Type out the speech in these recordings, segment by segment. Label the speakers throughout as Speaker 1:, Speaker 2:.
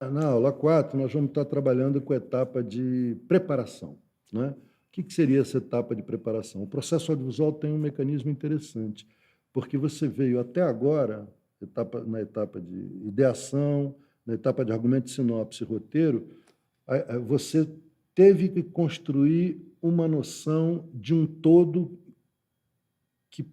Speaker 1: Na aula 4, nós vamos estar trabalhando com a etapa de preparação, né? O que seria essa etapa de preparação? O processo audiovisual tem um mecanismo interessante, porque você veio até agora, na etapa de ideação, na etapa de argumento, sinopse e roteiro, você teve que construir uma noção de um todo que,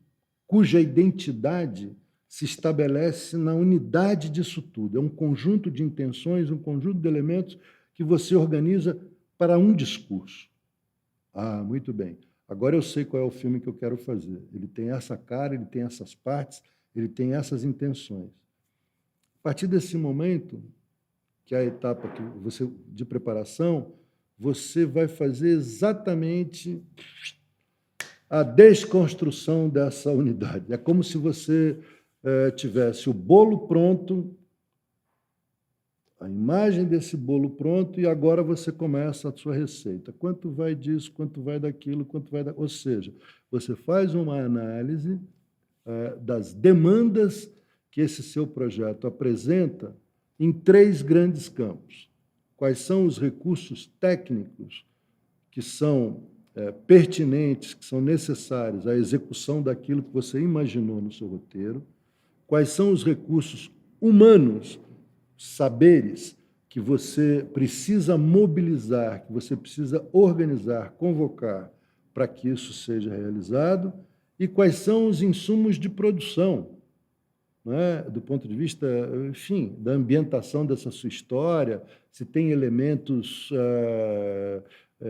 Speaker 1: cuja identidade se estabelece na unidade disso tudo. É um conjunto de intenções, um conjunto de elementos que você organiza para um discurso. Ah, muito bem. Agora eu sei qual é o filme que eu quero fazer. Ele tem essa cara, ele tem essas partes, ele tem essas intenções. A partir desse momento, que é a etapa que você de preparação, você vai fazer exatamente a desconstrução dessa unidade. É como se você tivesse o bolo pronto, a imagem desse bolo pronto, e agora você começa a sua receita. Quanto vai disso, quanto vai daquilo, quanto vai da... Ou seja, você faz uma análise das demandas que esse seu projeto apresenta em 3 grandes campos. Quais são os recursos técnicos que são pertinentes, que são necessários à execução daquilo que você imaginou no seu roteiro? Quais são os recursos humanos, saberes, que você precisa mobilizar, que você precisa organizar, convocar para que isso seja realizado? E quais são os insumos de produção, né? Do ponto de vista, enfim, da ambientação dessa sua história, se tem elementos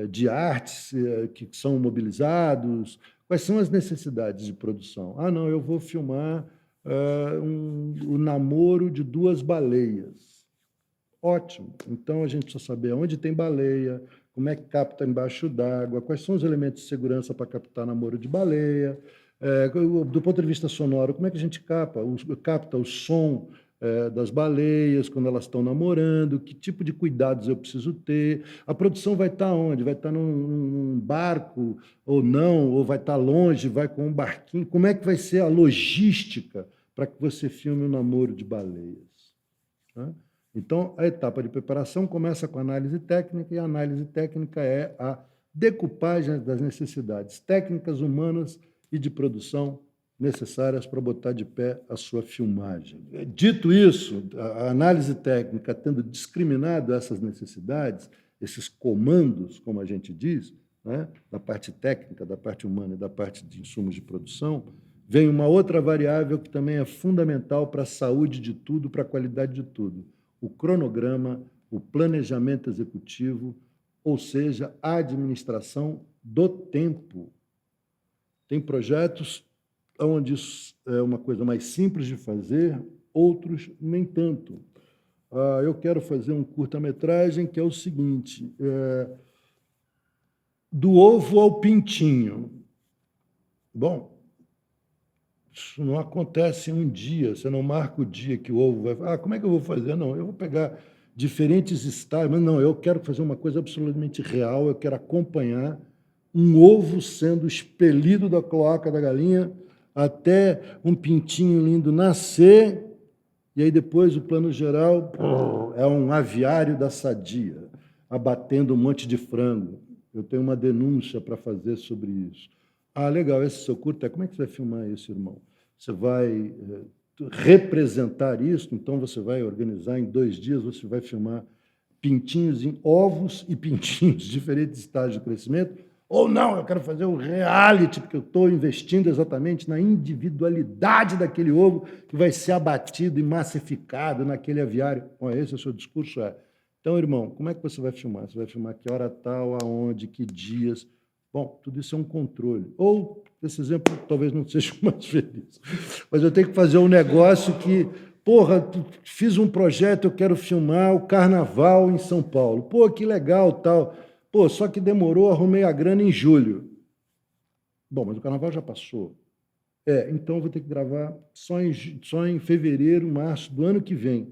Speaker 1: de artes que são mobilizados, quais são as necessidades de produção? Ah, não, eu vou filmar o namoro de 2 baleias. Ótimo. Então, a gente precisa saber onde tem baleia, como é que capta embaixo d'água, quais são os elementos de segurança para captar namoro de baleia, do ponto de vista sonoro, como é que a gente capta o som das baleias quando elas estão namorando, que tipo de cuidados eu preciso ter, a produção vai estar onde? Vai estar num barco ou não, ou vai estar longe, vai com um barquinho, como é que vai ser a logística para que você filme o namoro de baleias? Né? Então, a etapa de preparação começa com a análise técnica, e a análise técnica é a decupagem das necessidades técnicas, humanas e de produção necessárias para botar de pé a sua filmagem. Dito isso, a análise técnica, tendo discriminado essas necessidades, esses comandos, como a gente diz, né, da parte técnica, da parte humana e da parte de insumos de produção, vem uma outra variável que também é fundamental para a saúde de tudo, para a qualidade de tudo: o cronograma, o planejamento executivo, ou seja, a administração do tempo. Tem projetos onde isso é uma coisa mais simples de fazer, outros nem tanto. Eu quero fazer um curta-metragem que é o seguinte: do ovo ao pintinho. Bom, isso não acontece em um dia, você não marca o dia que o ovo vai... como é que eu vou fazer? Não, eu vou pegar diferentes estágios, mas não, eu quero fazer uma coisa absolutamente real, eu quero acompanhar um ovo sendo expelido da cloaca da galinha até um pintinho lindo nascer, e aí depois o plano geral é um aviário da Sadia, abatendo um monte de frango. Eu tenho uma denúncia para fazer sobre isso. Legal, esse seu curta, como é que você vai filmar isso, irmão? Você vai representar isso, então você vai organizar em 2 dias, você vai filmar pintinhos em ovos e pintinhos de diferentes estágios de crescimento, ou não, eu quero fazer um reality, porque eu estou investindo exatamente na individualidade daquele ovo que vai ser abatido e massificado naquele aviário. Bom, esse é o seu discurso? Então, irmão, como é que você vai filmar? Você vai filmar que hora tal, aonde, que dias? Bom, tudo isso é um controle. Ou, esse exemplo talvez não seja o mais feliz, mas eu tenho que fazer um negócio que, fiz um projeto, eu quero filmar o carnaval em São Paulo. Que legal, tal. Só que demorou, arrumei a grana em julho. Bom, mas o carnaval já passou. Então eu vou ter que gravar só em fevereiro, março do ano que vem.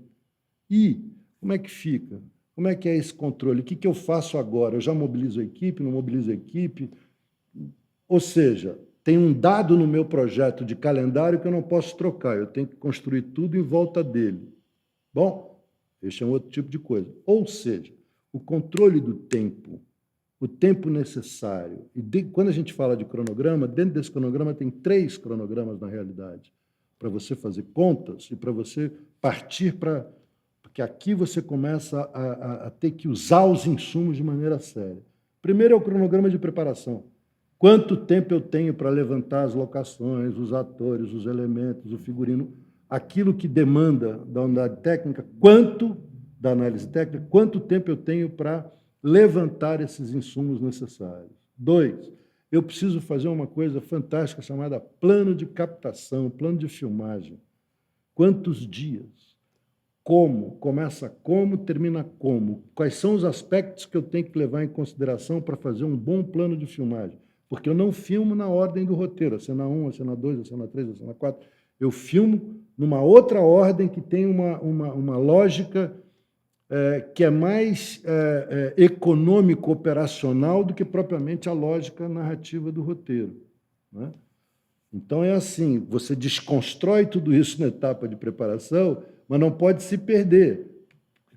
Speaker 1: E como é que fica? Como é que é esse controle? O que eu faço agora? Eu já mobilizo a equipe, não mobilizo a equipe? Ou seja, tem um dado no meu projeto de calendário que eu não posso trocar, eu tenho que construir tudo em volta dele. Bom, Este é um outro tipo de coisa. Ou seja, o controle do tempo, o tempo necessário. E quando a gente fala de cronograma, dentro desse cronograma tem 3 cronogramas na realidade, para você fazer contas e para você partir para... Porque aqui você começa a ter que usar os insumos de maneira séria. Primeiro é o cronograma de preparação. Quanto tempo eu tenho para levantar as locações, os atores, os elementos, o figurino, aquilo que demanda da unidade técnica, quanto da análise técnica, quanto tempo eu tenho para levantar esses insumos necessários. 2, eu preciso fazer uma coisa fantástica chamada plano de captação, plano de filmagem. Quantos dias? Como? Começa como, termina como? Quais são os aspectos que eu tenho que levar em consideração para fazer um bom plano de filmagem? Porque eu não filmo na ordem do roteiro, a cena 1, a cena 2, a cena 3, a cena 4. Eu filmo numa outra ordem que tem uma lógica que é mais econômico-operacional do que propriamente a lógica narrativa do roteiro, né? Então, é assim, você desconstrói tudo isso na etapa de preparação, mas não pode se perder.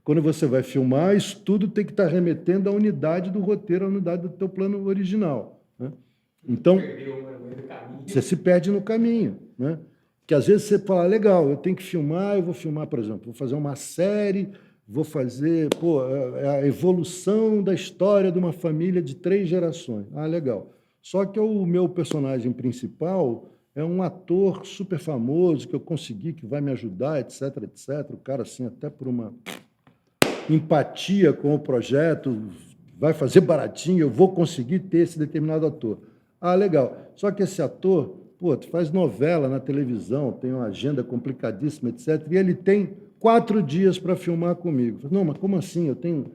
Speaker 1: Quando você vai filmar, isso tudo tem que estar remetendo à unidade do roteiro, à unidade do teu plano original, né? Então, você se perde no caminho, né? Que às vezes você fala, legal, eu tenho que filmar, eu vou filmar, por exemplo, vou fazer uma série, vou fazer a evolução da história de uma família de 3 gerações. Ah, legal. Só que o meu personagem principal é um ator super famoso que eu consegui, que vai me ajudar, etc, etc. O cara, assim, até por uma empatia com o projeto, vai fazer baratinho, eu vou conseguir ter esse determinado ator. Ah, legal. Só que esse ator, tu faz novela na televisão, tem uma agenda complicadíssima, etc. E ele tem 4 dias para filmar comigo. Não, mas como assim? Eu tenho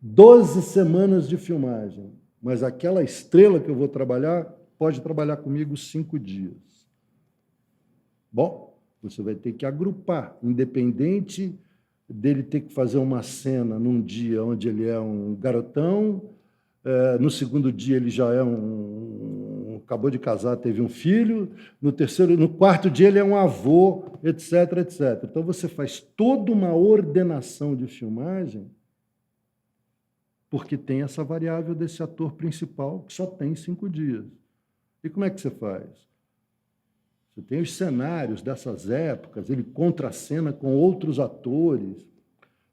Speaker 1: 12 semanas de filmagem, mas aquela estrela que eu vou trabalhar pode trabalhar comigo 5 dias. Bom, você vai ter que agrupar, independente dele ter que fazer uma cena num dia onde ele é um garotão, no segundo dia ele já é acabou de casar, teve um filho, no quarto dia ele é um avô, etc, etc. Então, você faz toda uma ordenação de filmagem porque tem essa variável desse ator principal que só tem 5 dias. E como é que você faz? Você tem os cenários dessas épocas, ele contracena com outros atores.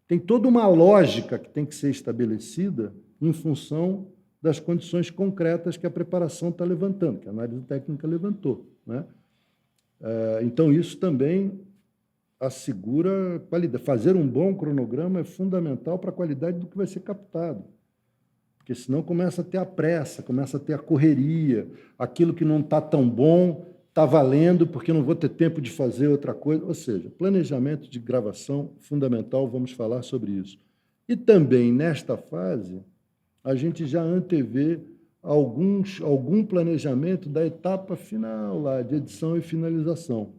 Speaker 1: Tem toda uma lógica que tem que ser estabelecida em função das condições concretas que a preparação está levantando, que a análise técnica levantou, né? Então, isso também assegura qualidade. Fazer um bom cronograma é fundamental para a qualidade do que vai ser captado, porque senão começa a ter a pressa, começa a ter a correria, aquilo que não está tão bom está valendo porque não vou ter tempo de fazer outra coisa. Ou seja, planejamento de gravação fundamental, vamos falar sobre isso. E também, nesta fase, a gente já antevê algum planejamento da etapa final lá, de edição e finalização,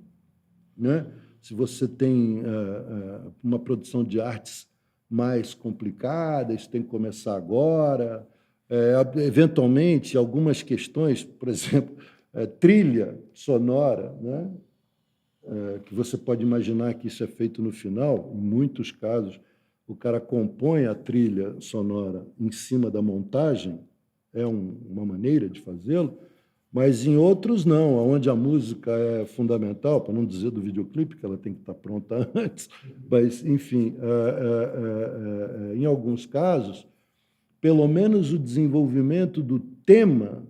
Speaker 1: né? Se você tem uma produção de artes mais complicada, isso tem que começar agora. Eventualmente, algumas questões, por exemplo, trilha sonora, né? Que você pode imaginar que isso é feito no final, em muitos casos, o cara compõe a trilha sonora em cima da montagem, é uma maneira de fazê-lo, mas em outros não, onde a música é fundamental, para não dizer do videoclipe, que ela tem que estar pronta antes, mas, enfim, em alguns casos, pelo menos o desenvolvimento do tema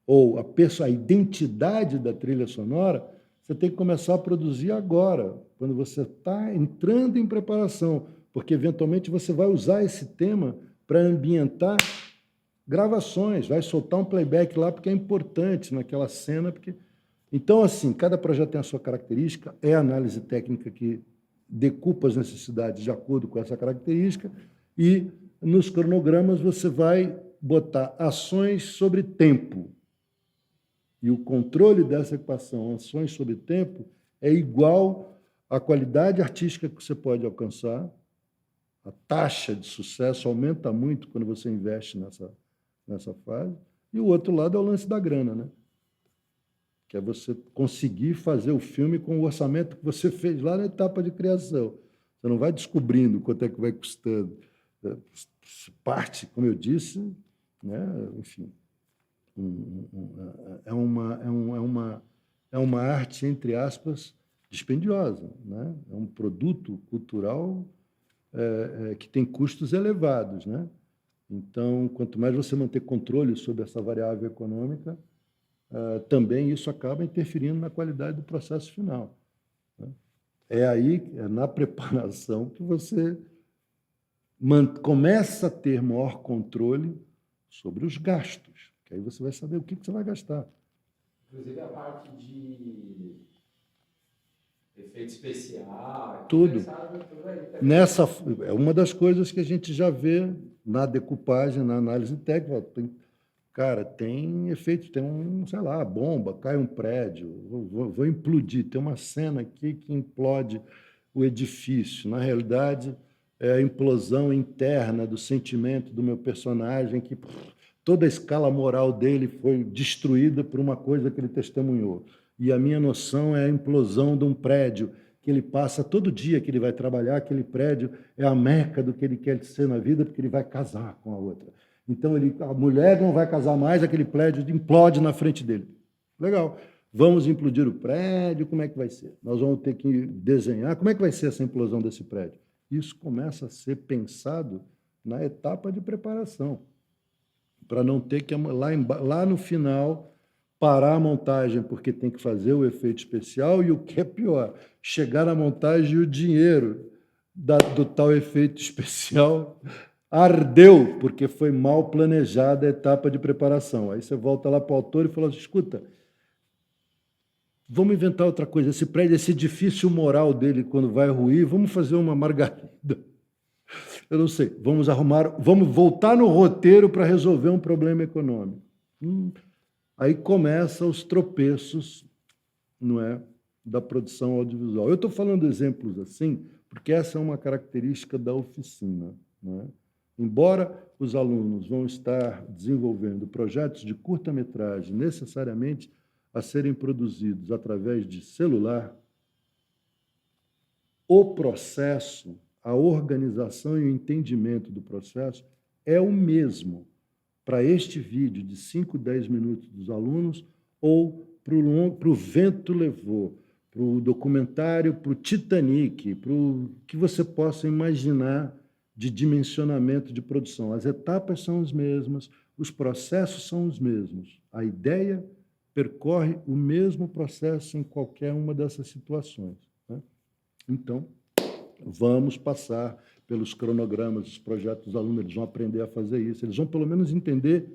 Speaker 1: ou a identidade da trilha sonora, você tem que começar a produzir agora, quando você está entrando em preparação, porque, eventualmente, você vai usar esse tema para ambientar gravações, vai soltar um playback lá porque é importante naquela cena. Então, assim, cada projeto tem a sua característica, é a análise técnica que decupa as necessidades de acordo com essa característica, e nos cronogramas você vai botar ações sobre tempo. E o controle dessa equação, ações sobre tempo, é igual à qualidade artística que você pode alcançar. A taxa de sucesso aumenta muito quando você investe nessa fase. E o outro lado é o lance da grana, né? Que é você conseguir fazer o filme com o orçamento que você fez lá na etapa de criação. Você não vai descobrindo quanto é que vai custando. Parte, como eu disse, né? Enfim, é uma arte, entre aspas, dispendiosa, né? É um produto cultural que tem custos elevados, né? Então, quanto mais você manter controle sobre essa variável econômica, também isso acaba interferindo na qualidade do processo final, né? É na preparação que você começa a ter maior controle sobre os gastos, que aí você vai saber o que você vai gastar.
Speaker 2: Inclusive a parte de efeito especial,
Speaker 1: tudo. Nessa é uma das coisas que a gente já vê na decupagem, na análise técnica. Cara, tem efeito, tem sei lá, bomba, cai um prédio, vou implodir. Tem uma cena aqui que implode o edifício. Na realidade, é a implosão interna do sentimento do meu personagem, que toda a escala moral dele foi destruída por uma coisa que ele testemunhou. E a minha noção é a implosão de um prédio que ele passa todo dia que ele vai trabalhar, aquele prédio é a meca do que ele quer ser na vida, porque ele vai casar com a outra. Então, a mulher não vai casar mais, aquele prédio implode na frente dele. Legal. Vamos implodir o prédio, como é que vai ser? Nós vamos ter que desenhar como é que vai ser essa implosão desse prédio. Isso começa a ser pensado na etapa de preparação, para não ter que, lá no final, parar a montagem, porque tem que fazer o efeito especial, e o que é pior, chegar na montagem e o dinheiro do tal efeito especial ardeu, porque foi mal planejada a etapa de preparação. Aí você volta lá para o autor e fala assim, escuta, vamos inventar outra coisa, esse prédio, esse edifício moral dele, quando vai ruir, vamos fazer uma margarida. Eu não sei, vamos voltar no roteiro para resolver um problema econômico. Aí começam os tropeços, não é, da produção audiovisual. Eu estou falando exemplos assim, porque essa é uma característica da oficina, não é? Embora os alunos vão estar desenvolvendo projetos de curta-metragem necessariamente a serem produzidos através de celular, o processo, a organização e o entendimento do processo é o mesmo para este vídeo de 5, 10 minutos dos alunos ou para o Vento Levou, para o documentário, para o Titanic, para o que você possa imaginar de dimensionamento de produção. As etapas são as mesmas, os processos são os mesmos. A ideia percorre o mesmo processo em qualquer uma dessas situações, né? Então, vamos passar pelos cronogramas dos projetos dos alunos, eles vão aprender a fazer isso, eles vão pelo menos entender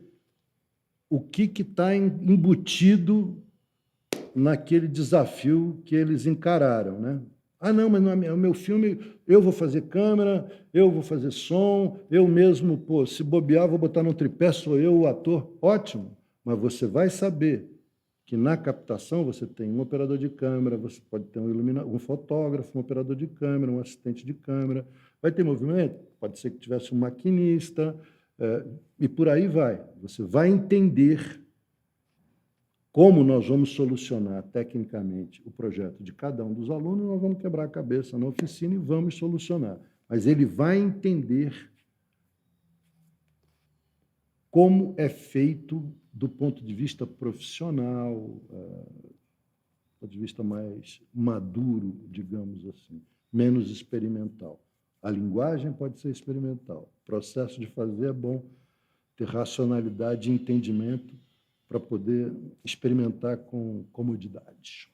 Speaker 1: o que está embutido naquele desafio que eles encararam, né? Ah, não, mas no meu filme eu vou fazer câmera, eu vou fazer som, eu mesmo, se bobear, vou botar num tripé, sou eu o ator. Ótimo, mas você vai saber que na captação você tem um operador de câmera, você pode ter um fotógrafo, um operador de câmera, um assistente de câmera. Vai ter movimento? Pode ser que tivesse um maquinista, e por aí vai. Você vai entender como nós vamos solucionar tecnicamente o projeto de cada um dos alunos, nós vamos quebrar a cabeça na oficina e vamos solucionar. Mas ele vai entender como é feito do ponto de vista profissional, do ponto de vista mais maduro, digamos assim, menos experimental. A linguagem pode ser experimental. O processo de fazer é bom ter racionalidade e entendimento para poder experimentar com comodidade.